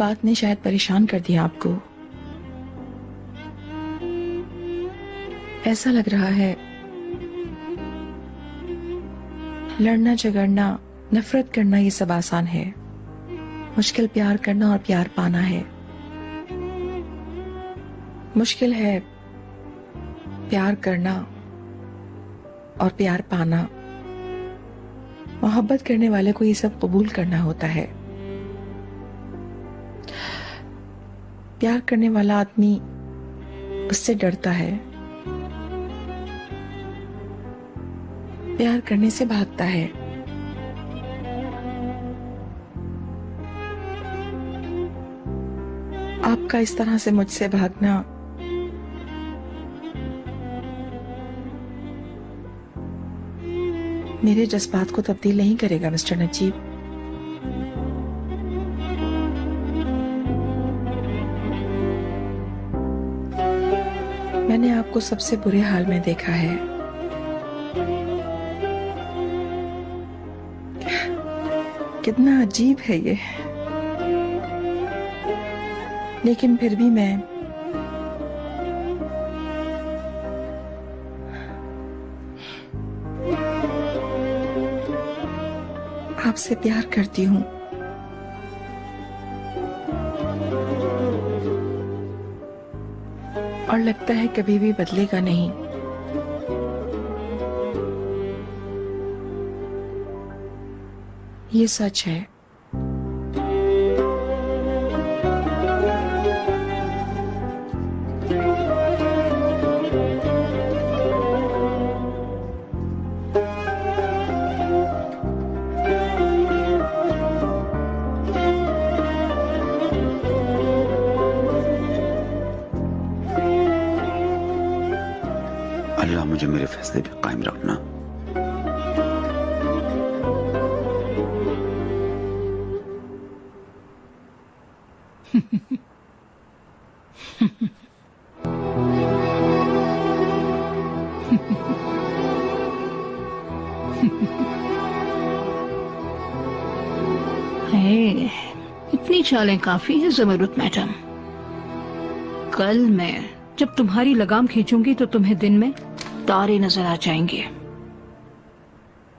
बात ने शायद परेशान कर दिया आपको। ऐसा लग रहा है लड़ना झगड़ना नफरत करना ये सब आसान है, मुश्किल प्यार करना और प्यार पाना है। मुश्किल है प्यार करना और प्यार पाना। मोहब्बत करने वाले को ये सब कबूल करना होता है। प्यार करने वाला आदमी उससे डरता है, प्यार करने से भागता है। आपका इस तरह से मुझसे भागना मेरे जज्बात को तब्दील नहीं करेगा मिस्टर नजीब। मैंने आपको सबसे बुरे हाल में देखा है। कितना अजीब है ये, लेकिन फिर भी मैं आपसे प्यार करती हूँ। और लगता है कभी भी बदलेगा नहीं। ये सच है। अल्लाह मुझे मेरे फैसले पे कायम रखना। इतनी चालें काफी है ज़मरुद मैडम। कल मैं जब तुम्हारी लगाम खींचूंगी तो तुम्हें दिन में तारे नजर आ जाएंगे।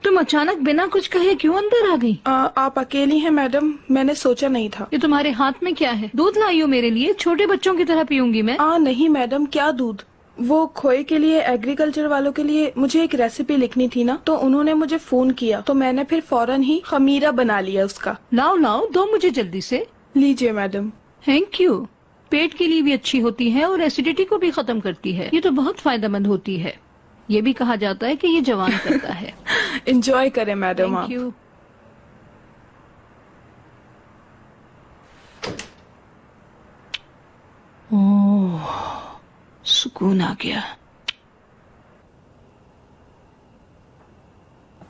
तुम अचानक बिना कुछ कहे क्यों अंदर आ गई? आप अकेली हैं मैडम? मैंने सोचा नहीं था। ये तुम्हारे हाथ में क्या है? दूध लाई हो मेरे लिए? छोटे बच्चों की तरह पीऊंगी मैं। नहीं मैडम, क्या दूध? वो खोए के लिए एग्रीकल्चर वालों के लिए मुझे एक रेसिपी लिखनी थी ना, तो उन्होंने मुझे फोन किया तो मैंने फिर फौरन ही खमीरा बना लिया उसका। लाओ लाओ, दो मुझे जल्दी से। लीजिए मैडम। Thank you. पेट के लिए भी अच्छी होती है और एसिडिटी को भी खत्म करती है। ये तो बहुत फायदेमंद होती है। ये भी कहा जाता है कि ये जवान करता है। एंजॉय करें मैडम आप। Thank you. ओह, सुकून आ गया।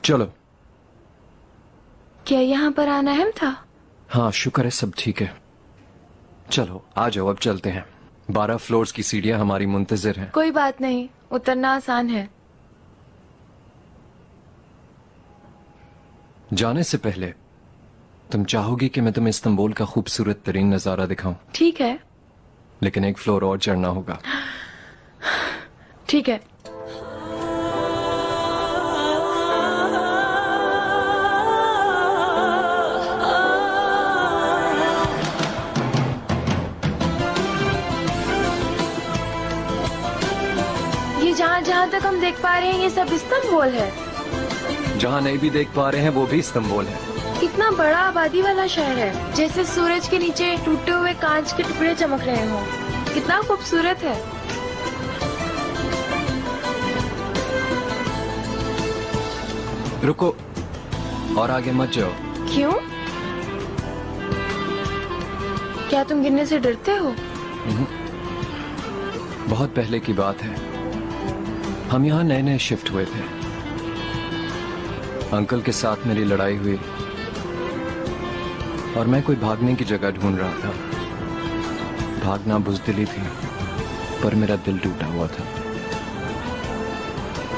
चलो। क्या यहाँ पर आना अहम था? हाँ, शुक्र है सब ठीक है। चलो आ जाओ, अब चलते हैं। 12 फ्लोर्स की सीढ़ियां हमारी मुंतजिर हैं। कोई बात नहीं, उतरना आसान है। जाने से पहले तुम चाहोगी कि मैं तुम्हें इस्तांबुल का खूबसूरत तरीन नजारा दिखाऊं? ठीक है। लेकिन एक फ्लोर और चढ़ना होगा। ठीक है। ये जहाँ तक हम देख पा रहे हैं ये सब इस्तांबुल है। जहाँ नहीं भी देख पा रहे हैं वो भी इस्तांबुल है। कितना बड़ा आबादी वाला शहर है, जैसे सूरज के नीचे टूटे हुए कांच के टुकड़े चमक रहे हों। कितना खूबसूरत है। रुको, और आगे मत जाओ। क्यों? क्या तुम गिरने से डरते हो? बहुत पहले की बात है। हम यहाँ नए नए शिफ्ट हुए थे। अंकल के साथ मेरी लड़ाई हुई और मैं कोई भागने की जगह ढूंढ रहा था। भागना बुज़दिली थी, पर मेरा दिल टूटा हुआ था।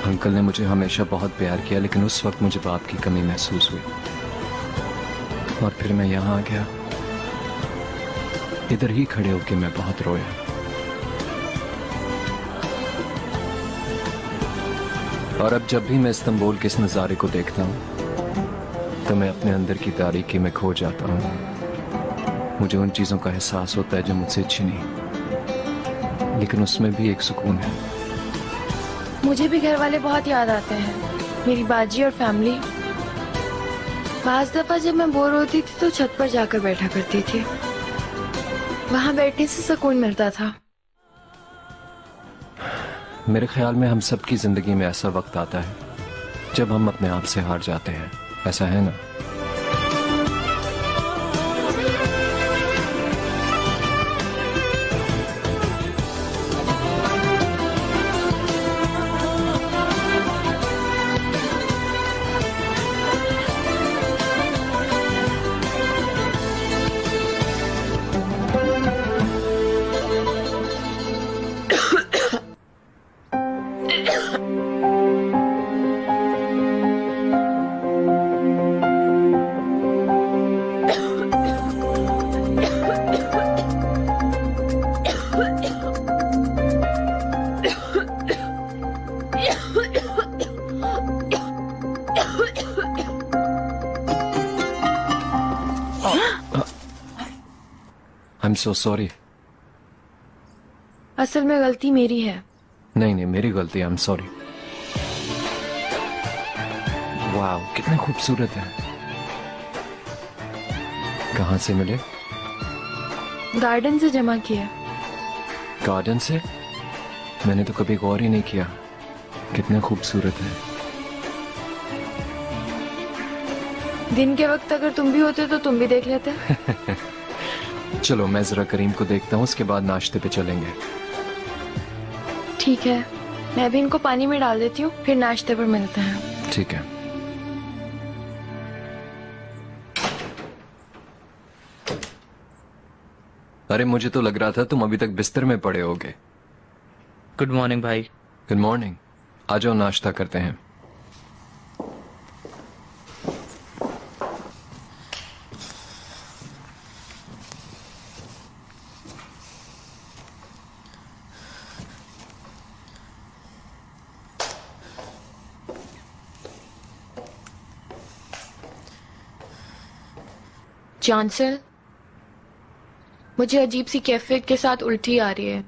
अंकल ने मुझे हमेशा बहुत प्यार किया, लेकिन उस वक्त मुझे बाप की कमी महसूस हुई और फिर मैं यहाँ आ गया। इधर ही खड़े होके मैं बहुत रोया। और अब जब भी मैं इस्तांबुल के इस नज़ारे को देखता हूँ तो मैं अपने अंदर की तारीकी में खो जाता हूँ। मुझे उन चीज़ों का एहसास होता है जो मुझसे अच्छी नहीं, लेकिन उसमें भी एक सुकून है। मुझे भी घर वाले बहुत याद आते हैं, मेरी बाजी और फैमिली। बाज दफा जब मैं बोर होती थी तो छत पर जाकर बैठा करती थी, वहाँ बैठने से सुकून मिलता था। मेरे ख्याल में हम सबकी जिंदगी में ऐसा वक्त आता है जब हम अपने आप से हार जाते हैं, ऐसा है ना? I'm so sorry. असल में गलती मेरी है। नहीं नहीं, मेरी गलती है। I'm sorry. वाह, कितने खूबसूरत है। कहाँ से मिले? गार्डन से जमा किया। गार्डन से? मैंने तो कभी गौर ही नहीं किया। कितने खूबसूरत है। दिन के वक्त अगर तुम भी होते तो तुम भी देख लेते। चलो मैं जरा करीम को देखता हूँ, उसके बाद नाश्ते पे चलेंगे। ठीक है, मैं भी इनको पानी में डाल देती हूँ, फिर नाश्ते पर मिलते हैं। ठीक है। अरे मुझे तो लग रहा था तुम अभी तक बिस्तर में पड़े होगे। गुड मॉर्निंग भाई। Good morning. आ जाओ नाश्ता करते हैं। जॉनसन, मुझे अजीब सी कैफियत के साथ उल्टी आ रही है।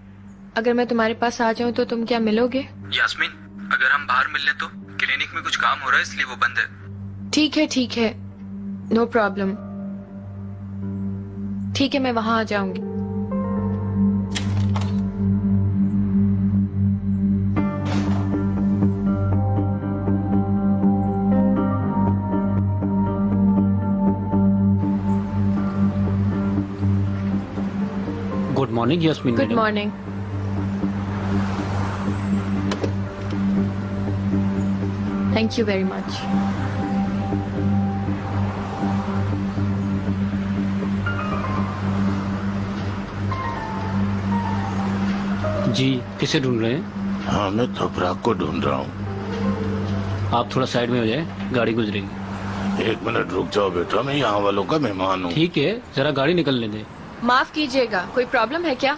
अगर मैं तुम्हारे पास आ जाऊं तो तुम क्या मिलोगे? यास्मीन, अगर हम बाहर मिल ले तो क्लिनिक में कुछ काम हो रहा है इसलिए वो बंद है। ठीक है, नो प्रॉब्लम। ठीक है, मैं वहां आ जाऊंगी। Good morning Yasmin. Good morning. Thank you very much. जी, किसे ढूंढ रहे हैं? हाँ, मैं तोपराग को ढूंढ रहा हूँ। आप थोड़ा साइड में हो जाए, गाड़ी गुजरेगी। 1 मिनट रुक जाओ बेटा, मैं यहाँ वालों का मेहमान हूँ। ठीक है, जरा गाड़ी निकलने दे। माफ कीजिएगा, कोई प्रॉब्लम है क्या?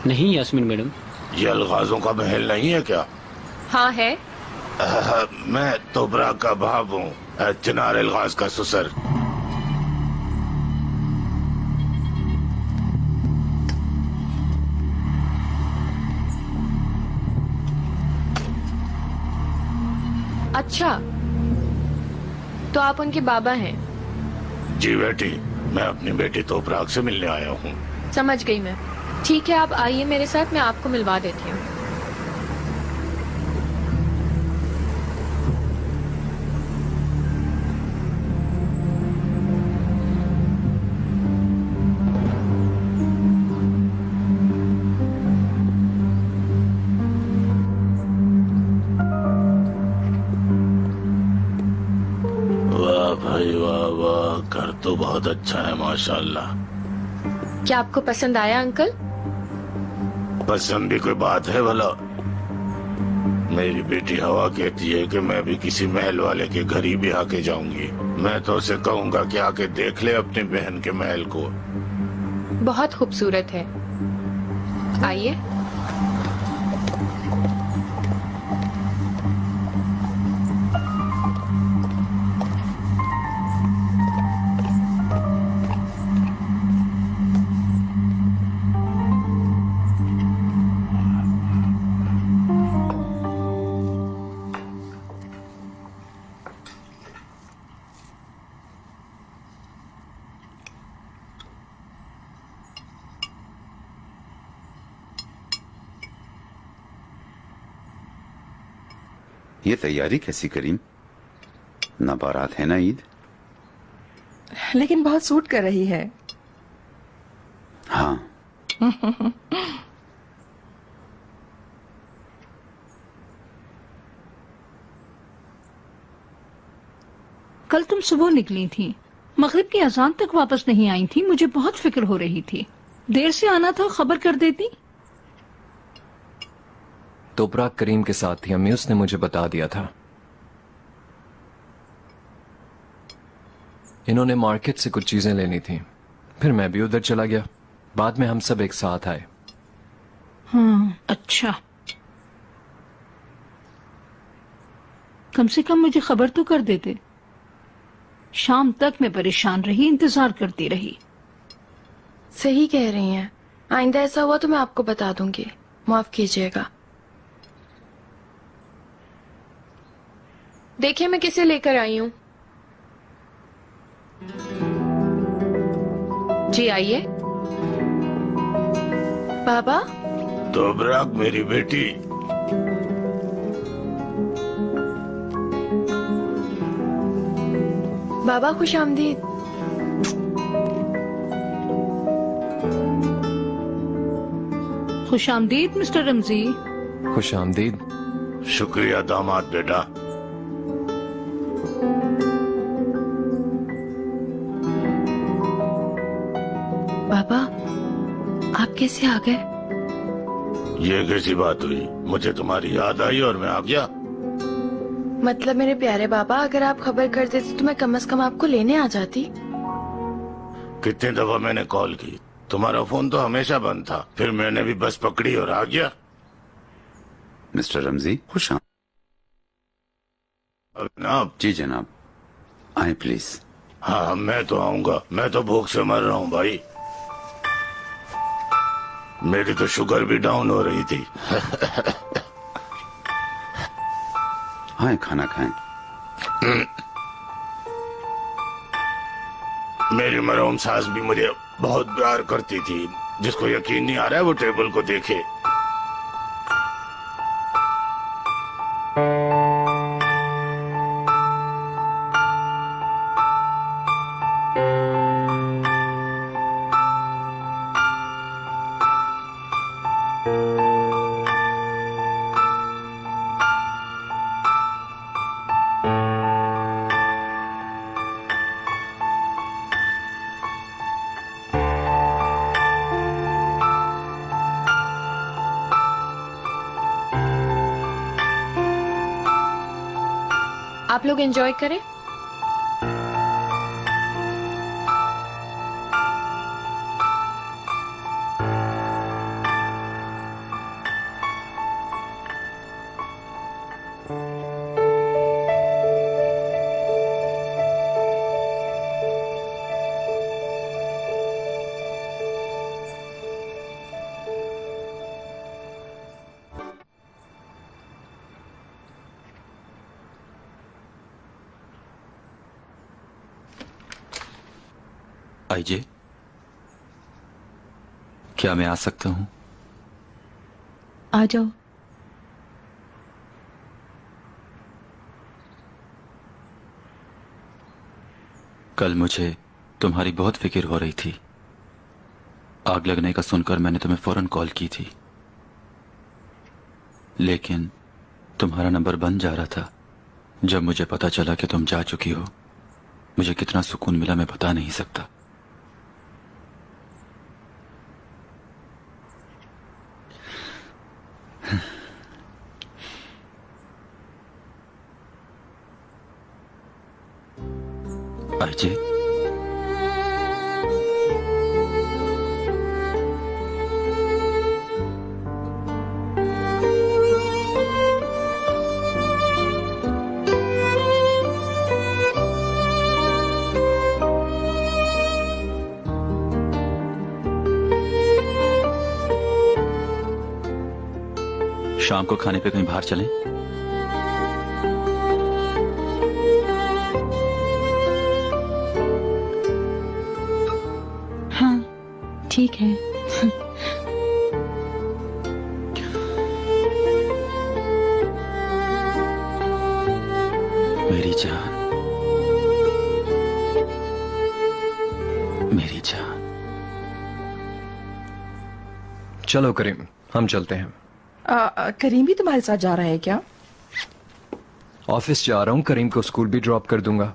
नहीं यास्मीन मैडम। ये अलगाजों का महल नहीं है क्या? हाँ है। मैं तोपराग का बाप हूँ, चिनार अलगाज का ससुर। अच्छा, तो आप उनके बाबा हैं? जी बेटी, मैं अपनी बेटी तोपराग से मिलने आया हूँ। समझ गई मैं। ठीक है, आप आइए मेरे साथ, मैं आपको मिलवा देती हूँ। वाह भाई वाह वाह, घर तो बहुत अच्छा है माशाल्लाह। क्या आपको पसंद आया अंकल? पसंद भी कोई बात है भला? मेरी बेटी हवा कहती है कि मैं भी किसी महल वाले के घर ही भी आके जाऊंगी। मैं तो उसे कहूंगा कि आके देख ले अपनी बहन के महल को। बहुत खूबसूरत है। आइए। ये तैयारी कैसी करीम? ना बारात है ना ईद। लेकिन बहुत सूट कर रही है। हाँ। कल तुम सुबह निकली थी, मगरिब की अजान तक वापस नहीं आई थी। मुझे बहुत फिक्र हो रही थी। देर से आना था, खबर कर देती। तोबराक करीम के साथ थी अम्मी, उसने मुझे बता दिया था। इन्होंने मार्केट से कुछ चीजें लेनी थी, फिर मैं भी उधर चला गया। बाद में हम सब एक साथ आए। हाँ, अच्छा। कम से कम मुझे खबर तो कर देते। शाम तक मैं परेशान रही, इंतजार करती रही। सही कह रही हैं। आइंदा ऐसा हुआ तो मैं आपको बता दूंगी, माफ कीजिएगा। देखिए मैं किसे लेकर आई हूँ। जी आइए। बाबा, तोबराक मेरी बेटी। बाबा खुश आमदीद। खुश आमदीद मिस्टर रमजी। खुश आमदीद। शुक्रिया दामाद बेटा। बाबा, आप कैसे आ गए? ये कैसी बात हुई? मुझे तुम्हारी याद आई और मैं आ गया। मतलब मेरे प्यारे बाबा, अगर आप खबर कर देते तो मैं कम से कम आपको लेने आ जाती। कितनी दफा मैंने कॉल की, तुम्हारा फोन तो हमेशा बंद था। फिर मैंने भी बस पकड़ी और आ गया। मिस्टर रमजी, खुश आमदीद। जनाब। जी जनाब, आए प्लीज। हाँ मैं तो आऊंगा, मैं तो भूख से मर रहा हूँ भाई। मेरी तो शुगर भी डाउन हो रही थी। आए खाना खाएं। मेरी मरहूम सास भी मुझे बहुत प्यार करती थी। जिसको यकीन नहीं आ रहा है वो टेबल को देखे। आप लोग एंजॉय करें। आइए, क्या मैं आ सकता हूँ? आ जाओ। कल मुझे तुम्हारी बहुत फिक्र हो रही थी। आग लगने का सुनकर मैंने तुम्हें फौरन कॉल की थी, लेकिन तुम्हारा नंबर बंद जा रहा था। जब मुझे पता चला कि तुम जा चुकी हो, मुझे कितना सुकून मिला मैं बता नहीं सकता। आइए। शाम को खाने पे कहीं बाहर चलें? हाँ ठीक है। मेरी जान, मेरी जान। चलो करीम, हम चलते हैं। करीम भी तुम्हारे साथ जा रहा है क्या? ऑफिस जा रहा हूँ, करीम को स्कूल भी ड्रॉप कर दूंगा।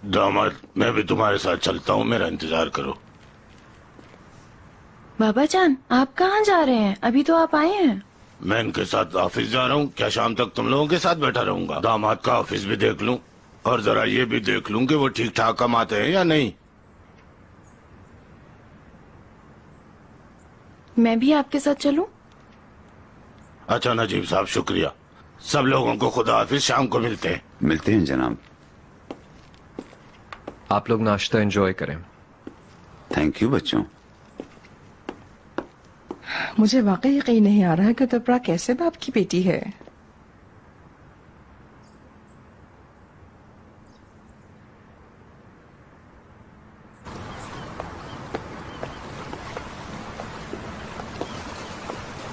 दामाद, मैं भी तुम्हारे साथ चलता हूँ, मेरा इंतजार करो। बाबा जान, आप कहाँ जा रहे हैं? अभी तो आप आए हैं। मैं इनके साथ ऑफिस जा रहा हूँ। क्या शाम तक तुम लोगों के साथ बैठा रहूंगा? दामाद का ऑफिस भी देख लूं और जरा ये भी देख लूं कि वो ठीक ठाक कमाते हैं या नहीं। मैं भी आपके साथ चलूं? अच्छा नजीब साहब, शुक्रिया। सब लोगों को खुदा हाफिज, शाम को मिलते हैं। मिलते हैं जनाब। आप लोग नाश्ता एंजॉय करें। थैंक यू बच्चों। मुझे वाकई यकीन नहीं आ रहा कि तुपरा कैसे बाप की बेटी है।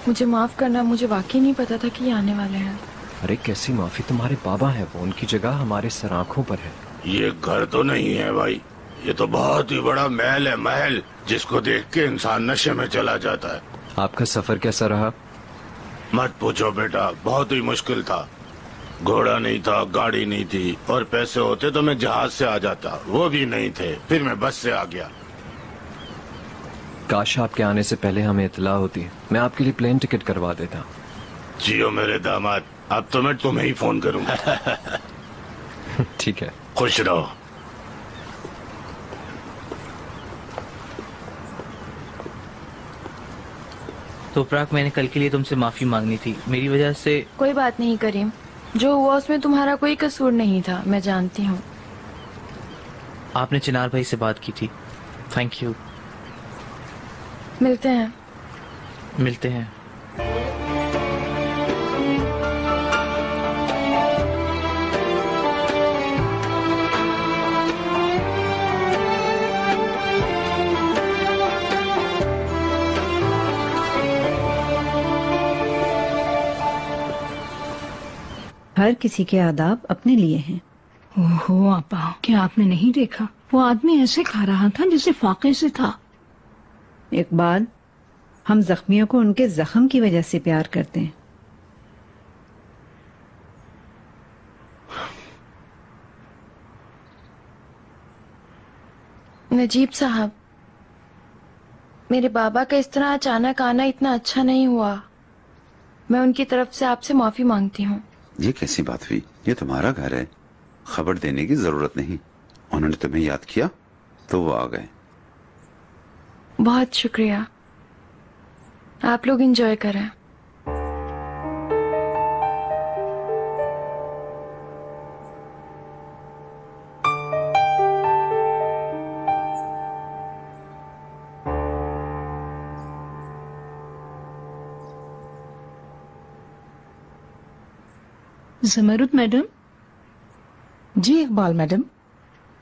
मुझे माफ करना, मुझे वाकई नहीं पता था कि ये आने वाले हैं। अरे कैसी माफी, तुम्हारे बाबा है, वो उनकी जगह हमारे सर आंखों पर है। ये घर तो नहीं है भाई, ये तो बहुत ही बड़ा महल है, महल जिसको देख के इंसान नशे में चला जाता है। आपका सफर कैसा रहा? मत पूछो बेटा, बहुत ही मुश्किल था। घोड़ा नहीं था, गाड़ी नहीं थी, और पैसे होते तो मैं जहाज से आ जाता, वो भी नहीं थे, फिर मैं बस से आ गया। काश आपके आने से पहले हमें इतला होती, मैं आपके लिए प्लेन टिकट करवा देता। जियो मेरे दामाद, अब तो मैं तुम्हें ही फोन करूंगा। ठीक है, खुश रहो। तो प्राक, मैंने कल के लिए तुमसे माफी मांगनी थी, मेरी वजह से। कोई बात नहीं करीम, जो हुआ उसमें तुम्हारा कोई कसूर नहीं था, मैं जानती हूँ। आपने चिनार भाई से बात की थी, थैंक यू। मिलते हैं। मिलते हैं। हर किसी के आदाब अपने लिए हैं। ओहो आपा, क्या आपने नहीं देखा? वो आदमी ऐसे खा रहा था जैसे फाके से था। इकबाल, हम जख्मियों को उनके जख्म की वजह से प्यार करते हैं। नजीब साहब, मेरे बाबा का इस तरह अचानक आना इतना अच्छा नहीं हुआ। मैं उनकी तरफ से आपसे माफी मांगती हूँ। ये कैसी बात हुई? ये तुम्हारा घर है, खबर देने की जरूरत नहीं। उन्होंने तुम्हें याद किया तो वो आ गए। बहुत शुक्रिया। आप लोग एंजॉय करें। जमरुद मैडम। जी इकबाल मैडम।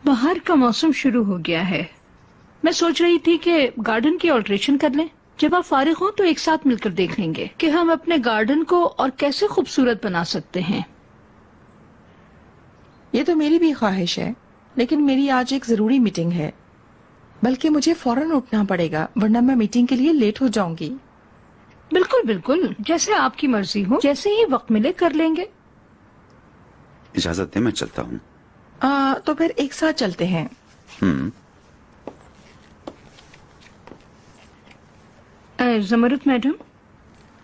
बाहर का मौसम शुरू हो गया है, मैं सोच रही थी कि गार्डन की ऑल्ट्रेशन कर लें। जब आप फारिग हो तो एक साथ मिलकर देख लेंगे कि हम अपने गार्डन को और कैसे खूबसूरत बना सकते हैं। ये तो मेरी भी ख्वाहिश है, लेकिन मेरी आज एक जरूरी मीटिंग है, बल्कि मुझे फौरन उठना पड़ेगा वरना मैं मीटिंग के लिए लेट हो जाऊंगी। बिल्कुल बिल्कुल, जैसे आपकी मर्जी हो, जैसे ही वक्त मिले कर लेंगे। इजाजत दे, मैं चलता हूँ। तो फिर एक साथ चलते हैं। जमरुद मैडम,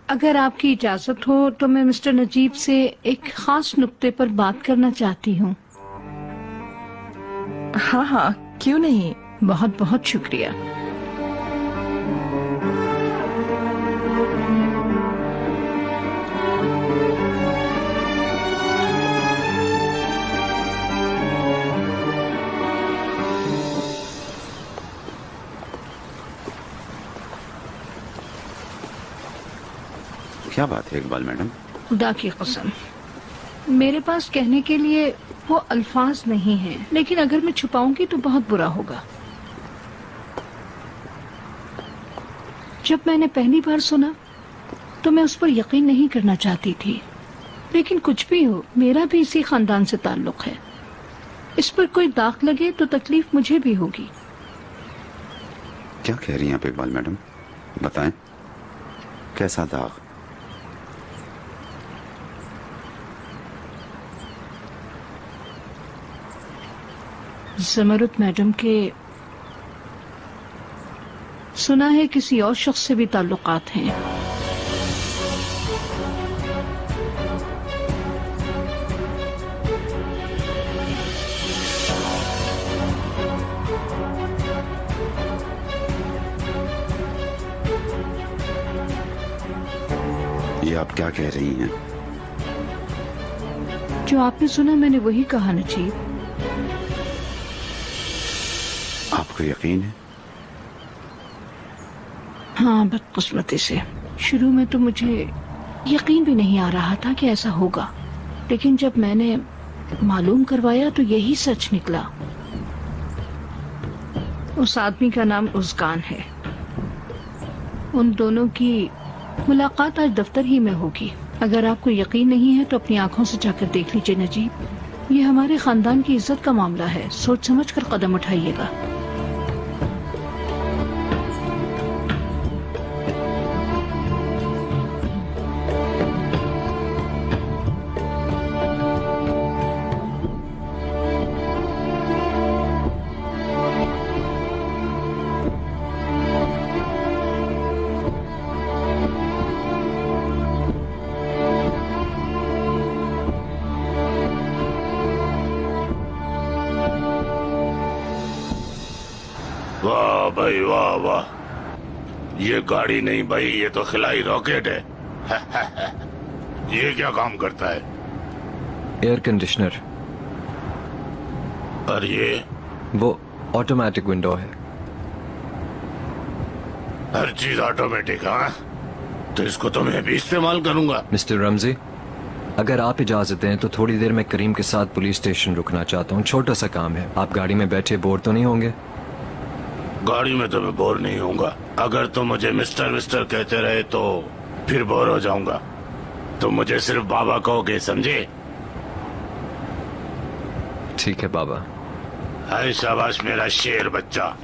अगर आपकी इजाजत हो तो मैं मिस्टर नजीब से एक खास नुक्ते पर बात करना चाहती हूँ। हाँ हाँ, क्यों नहीं। बहुत बहुत शुक्रिया। क्या बात है इकबाल मैडम? खुदा की कसम, मेरे पास कहने के लिए वो अल्फाज नहीं हैं, लेकिन अगर मैं छुपाऊंगी तो बहुत बुरा होगा। जब मैंने पहली बार सुना तो मैं उस पर यकीन नहीं करना चाहती थी, लेकिन कुछ भी हो, मेरा भी इसी खानदान से ताल्लुक है। इस पर कोई दाग लगे तो तकलीफ मुझे भी होगी। क्या कह रही हैं आप इकबाल मैडम? बताएं, कैसा दाग? ज़मरुद मैडम के सुना है किसी और शख्स से भी ताल्लुकात हैं। ये आप क्या कह रही हैं? जो आपने सुना मैंने वही कहा नजीब। आपको यकीन है? हाँ, बदकिस्मती से शुरू में तो मुझे यकीन भी नहीं आ रहा था कि ऐसा होगा, लेकिन जब मैंने मालूम करवाया तो यही सच निकला। उस आदमी का नाम उस्कान है। उन दोनों की मुलाकात आज दफ्तर ही में होगी। अगर आपको यकीन नहीं है तो अपनी आंखों से जाकर देख लीजिए नजीब। ये हमारे खानदान की इज्जत का मामला है, सोच समझ कर कदम उठाइएगा। वाह भाई वाह वाह, ये गाड़ी नहीं भाई, ये तो खिलाई रॉकेट है। ये क्या काम करता है? Air conditioner. और ये? वो ऑटोमेटिक विंडो है। हर चीज ऑटोमेटिक? हाँ, तो इसको तो मैं भी इस्तेमाल करूंगा। मिस्टर रमजी, अगर आप इजाजत दें तो थोड़ी देर में करीम के साथ पुलिस स्टेशन रुकना चाहता हूँ। छोटा सा काम है। आप गाड़ी में बैठे बोर तो नहीं होंगे? गाड़ी में तो मैं बोर नहीं होऊंगा। अगर तुम मुझे मिस्टर मिस्टर कहते रहे तो फिर बोर हो जाऊंगा। तुम मुझे सिर्फ बाबा कहोगे, समझे? ठीक है बाबा। हाय शाबाश मेरा शेर बच्चा।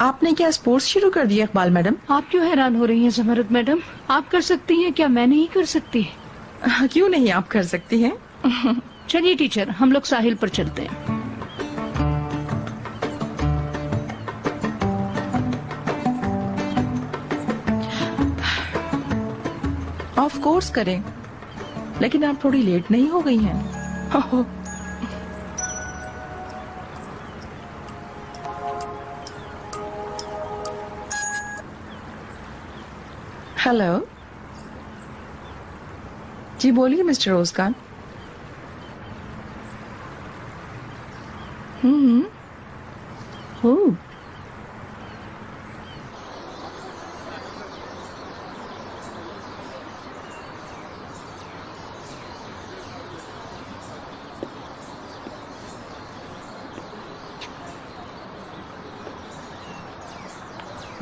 आपने क्या स्पोर्ट्स शुरू कर दिया इकबाल मैडम? आप क्यों हैरान हो रही हैं ज़मरुद मैडम? आप कर सकती हैं, क्या मैं नहीं कर सकती? क्यों नहीं, आप कर सकती हैं। चलिए टीचर, हम लोग साहिल पर चलते हैं। ऑफ कोर्स करें, लेकिन आप थोड़ी लेट नहीं हो गई हैं? हेलो जी, बोलिए मिस्टर उस्कान। ओह,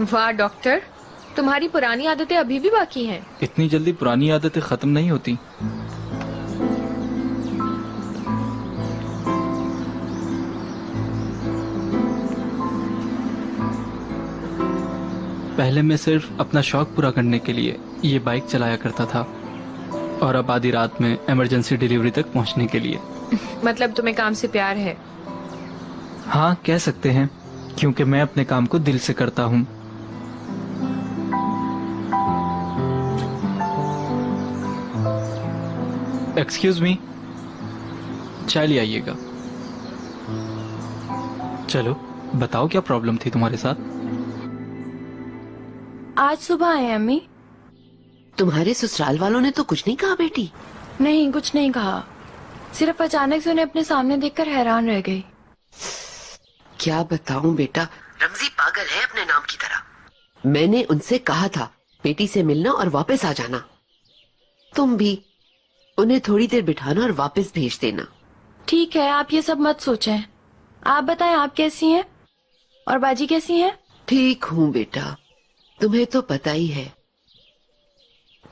वाह डॉक्टर, तुम्हारी पुरानी आदतें अभी भी बाकी हैं। इतनी जल्दी पुरानी आदतें खत्म नहीं होती। पहले मैं सिर्फ अपना शौक पूरा करने के लिए ये बाइक चलाया करता था, और अब आधी रात में इमरजेंसी डिलीवरी तक पहुंचने के लिए। मतलब तुम्हें काम से प्यार है? हाँ, कह सकते हैं, क्योंकि मैं अपने काम को दिल से करता हूँ। एक्सक्यूज मी, चाय ले आइएगा। चलो बताओ क्या प्रॉब्लम थी तुम्हारे साथ? आज सुबह आए हैं अम्मी। तुम्हारे ससुराल वालों ने तो कुछ नहीं कहा बेटी? नहीं, कुछ नहीं कहा, सिर्फ अचानक से उन्हें अपने सामने देखकर हैरान रह गई। क्या बताऊं बेटा, रमजी पागल है अपने नाम की तरह। मैंने उनसे कहा था बेटी से मिलना और वापस आ जाना। तुम भी उन्हें थोड़ी देर बिठाना और वापस भेज देना। ठीक है, आप ये सब मत सोचें। आप बताएं, आप कैसी हैं और बाजी कैसी हैं? ठीक हूँ बेटा, तुम्हें तो पता ही है,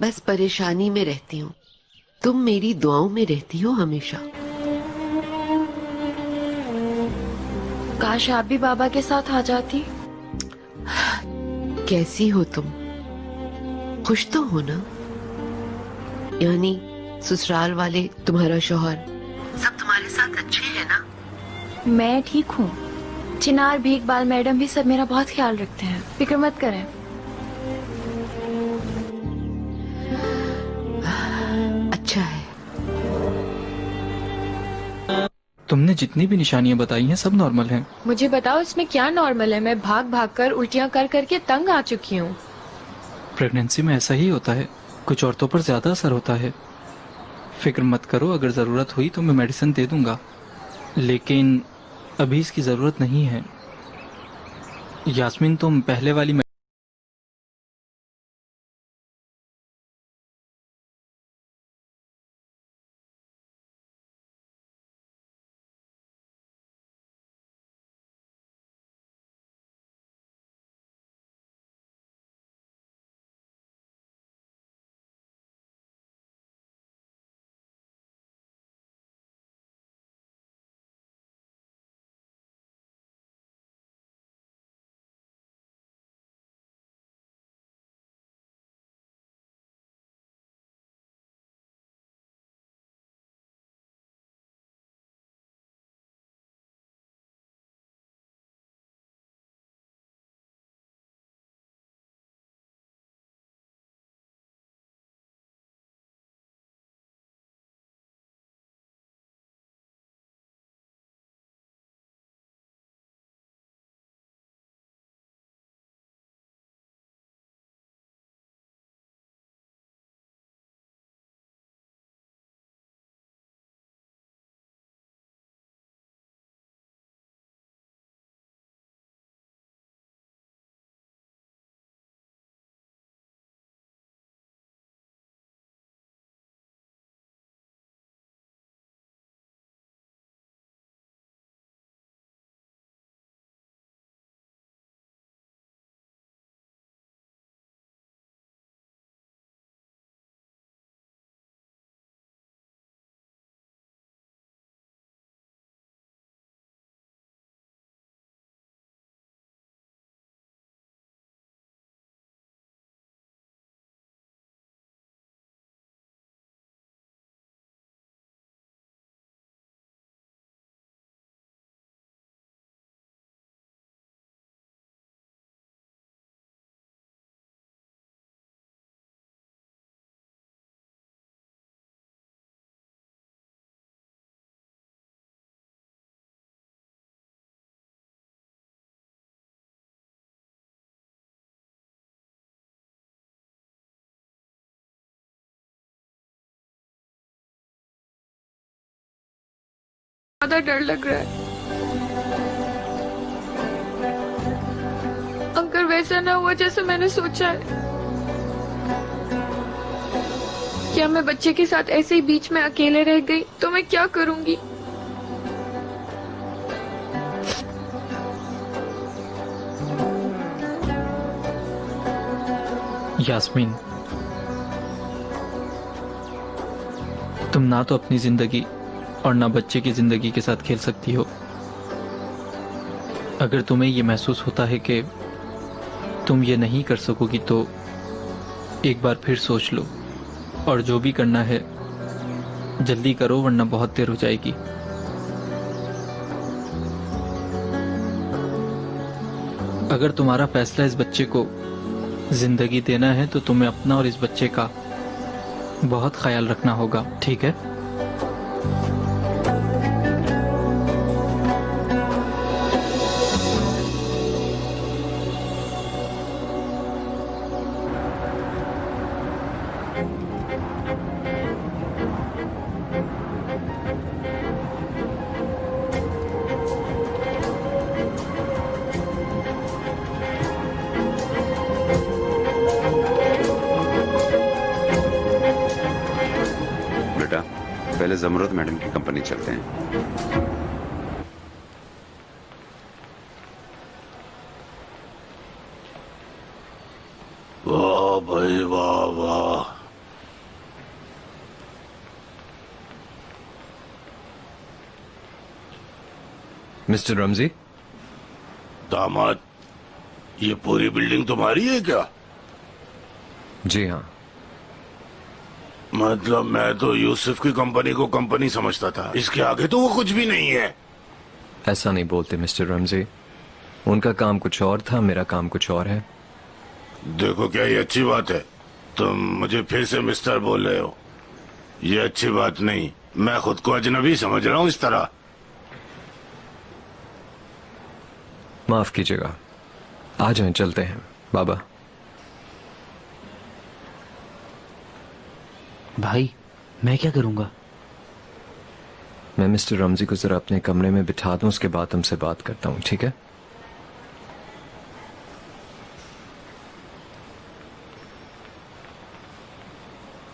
बस परेशानी में रहती हूँ। तुम मेरी दुआओं में रहती हो हमेशा। काश आप भी बाबा के साथ आ जाती। कैसी हो तुम? खुश तो हो ना? यानी ससुराल वाले, तुम्हारा शौहर, सब तुम्हारे साथ अच्छे हैं ना? मैं ठीक हूँ। चिनार, भीखबाल मैडम भी सब मेरा बहुत ख्याल रखते हैं, फिक्र मत करें। अच्छा है। तुमने जितनी भी निशानियां बताई हैं सब नॉर्मल हैं। मुझे बताओ इसमें क्या नॉर्मल है? मैं भाग भाग कर उल्टियां कर करके तंग आ चुकी हूँ। प्रेगनेंसी में ऐसा ही होता है, कुछ औरतों पर ज्यादा असर होता है। फिक्र मत करो, अगर जरूरत हुई तो मैं मेडिसिन दे दूंगा, लेकिन अभी इसकी जरूरत नहीं है। यास्मीन, तुम पहले वाली ज्यादा डर लग रहा है। अगर वैसा ना हुआ जैसे मैंने सोचा है, क्या मैं बच्चे के साथ ऐसे ही बीच में अकेले रह गई तो मैं क्या करूंगी? यास्मीन, तुम ना तो अपनी जिंदगी और ना बच्चे की जिंदगी के साथ खेल सकती हो। अगर तुम्हें ये महसूस होता है कि तुम ये नहीं कर सकोगी तो एक बार फिर सोच लो, और जो भी करना है जल्दी करो, वरना बहुत देर हो जाएगी। अगर तुम्हारा फैसला इस बच्चे को जिंदगी देना है तो तुम्हें अपना और इस बच्चे का बहुत ख्याल रखना होगा, ठीक है? बेटा पहले जमरूद मैडम की कंपनी चलते हैं। वाह भाई वाह वाह। मिस्टर रमजी। दामाद, ये पूरी बिल्डिंग तुम्हारी है क्या? जी हाँ। मतलब मैं तो यूसुफ की कंपनी को कंपनी समझता था, इसके आगे तो वो कुछ भी नहीं है। ऐसा नहीं बोलते मिस्टर रमजी, उनका काम कुछ और था, मेरा काम कुछ और है। देखो क्या ये अच्छी बात है? तुम मुझे फिर से मिस्टर बोल रहे हो, ये अच्छी बात नहीं। मैं खुद को अजनबी समझ रहा हूँ इस तरह। माफ कीजिएगा, आ जाएं, चलते हैं। बाबा। भाई मैं क्या करूंगा? मैं मिस्टर रमजी को जरा अपने कमरे में बिठा दूं, उसके बाद तुमसे बात करता हूं, ठीक है?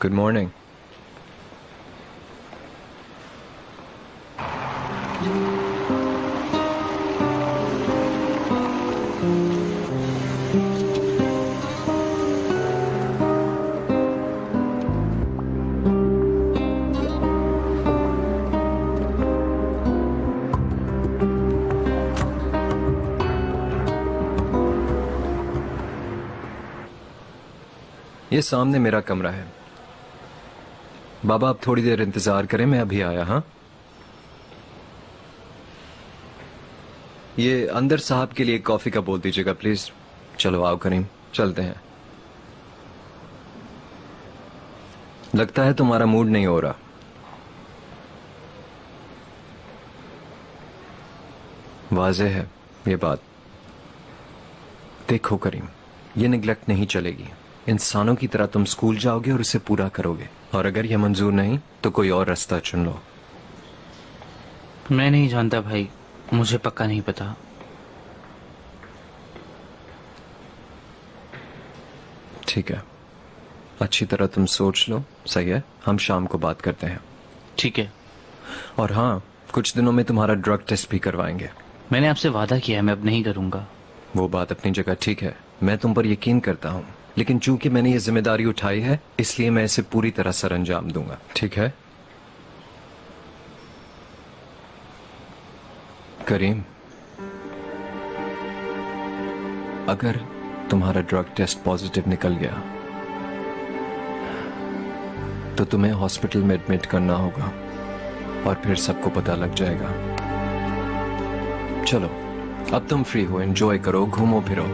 Good morning. ये सामने मेरा कमरा है। बाबा आप थोड़ी देर इंतजार करें, मैं अभी आया। हाँ, ये अंदर साहब के लिए कॉफी का बोल दीजिएगा प्लीज। चलो आओ करीम, चलते हैं। लगता है तुम्हारा मूड नहीं हो रहा। वाज़ेह है ये बात। देखो करीम, ये निगलेक्ट नहीं चलेगी। इंसानों की तरह तुम स्कूल जाओगे और उसे पूरा करोगे, और अगर यह मंजूर नहीं तो कोई और रास्ता चुन लो। मैं नहीं जानता भाई, मुझे पक्का नहीं पता। ठीक है, अच्छी तरह तुम सोच लो, सही है? हम शाम को बात करते हैं। ठीक है। और हाँ, कुछ दिनों में तुम्हारा ड्रग टेस्ट भी करवाएंगे। मैंने आपसे वादा किया है, मैं अब नहीं करूंगा। वो बात अपनी जगह ठीक है, मैं तुम पर यकीन करता हूँ, लेकिन चूंकि मैंने ये जिम्मेदारी उठाई है इसलिए मैं इसे पूरी तरह सरअंजाम दूंगा, ठीक है? करीम, अगर तुम्हारा ड्रग टेस्ट पॉजिटिव निकल गया तो तुम्हें हॉस्पिटल में एडमिट करना होगा और फिर सबको पता लग जाएगा। चलो अब तुम फ्री हो, एंजॉय करो, घूमो फिरो,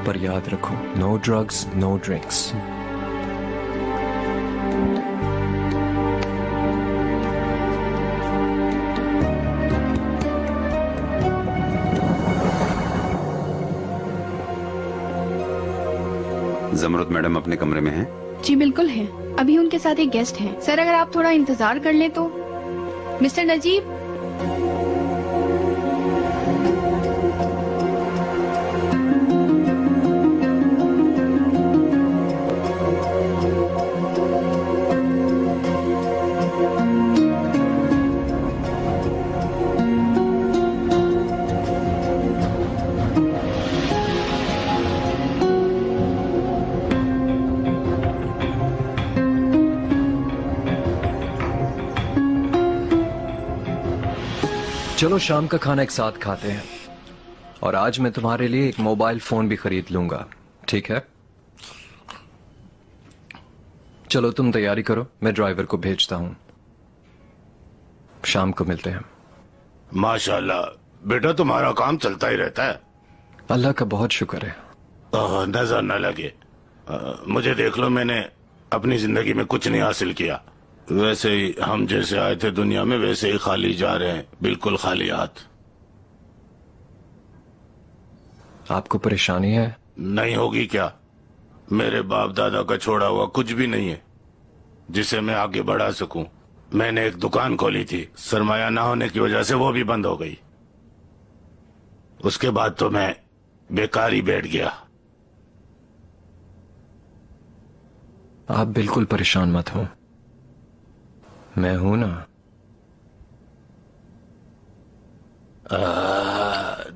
पर याद रखो, no drugs, no drinks. Jamrood madam अपने कमरे में हैं? जी बिल्कुल है, अभी उनके साथ एक गेस्ट हैं। सर अगर आप थोड़ा इंतजार कर लें तो। मिस्टर नजीब। चलो शाम का खाना एक साथ खाते हैं, और आज मैं तुम्हारे लिए एक मोबाइल फोन भी खरीद लूंगा, ठीक है? चलो तुम तैयारी करो, मैं ड्राइवर को भेजता हूं। शाम को मिलते हैं। माशाल्लाह बेटा, तुम्हारा काम चलता ही रहता है। अल्लाह का बहुत शुक्र है। नजर न लगे। मुझे देख लो, मैंने अपनी जिंदगी में कुछ नहीं हासिल किया, वैसे ही हम जैसे आए थे दुनिया में वैसे ही खाली जा रहे हैं, बिल्कुल खाली हाथ। आपको परेशानी है? नहीं होगी क्या? मेरे बाप दादा का छोड़ा हुआ कुछ भी नहीं है जिसे मैं आगे बढ़ा सकूं। मैंने एक दुकान खोली थी, सरमाया ना होने की वजह से वो भी बंद हो गई। उसके बाद तो मैं बेकार ही बैठ गया। आप बिल्कुल परेशान मत हो, मैं हूं ना।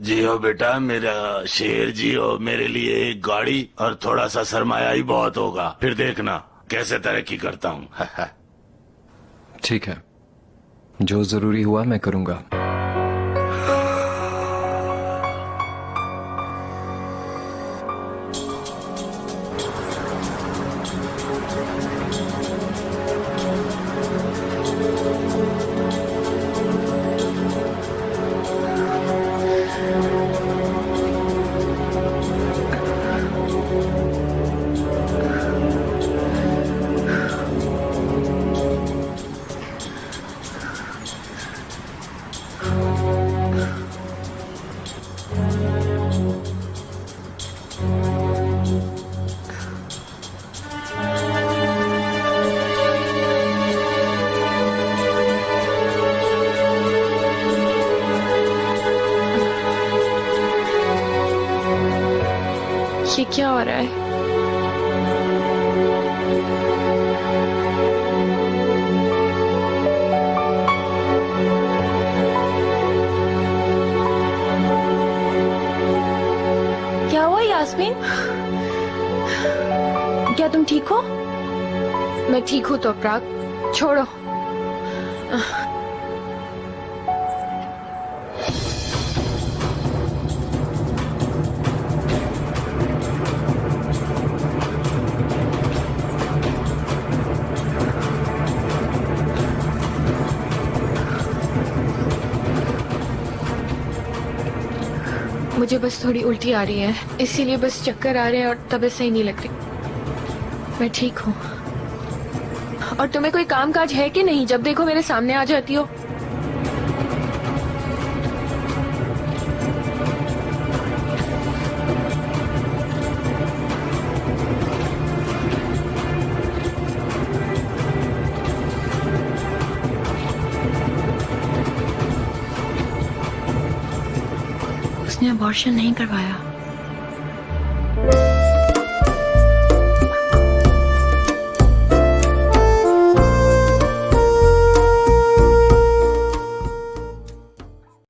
जियो बेटा मेरा शेर, जियो। मेरे लिए एक गाड़ी और थोड़ा सा सरमाया ही बहुत होगा, फिर देखना कैसे तरक्की करता हूँ। ठीक है, जो जरूरी हुआ मैं करूंगा। ये क्या हो रहा है? क्या हुआ यास्मीन? क्या तुम ठीक हो? मैं ठीक हूँ तो अपराग, छोड़ो। मुझे बस थोड़ी उल्टी आ रही है, इसीलिए बस चक्कर आ रहे हैं और तबीयत सही नहीं लग रही। मैं ठीक हूँ। और तुम्हें कोई काम काज है कि नहीं? जब देखो मेरे सामने आ जाती हो। उसने अबॉर्शन नहीं करवाया।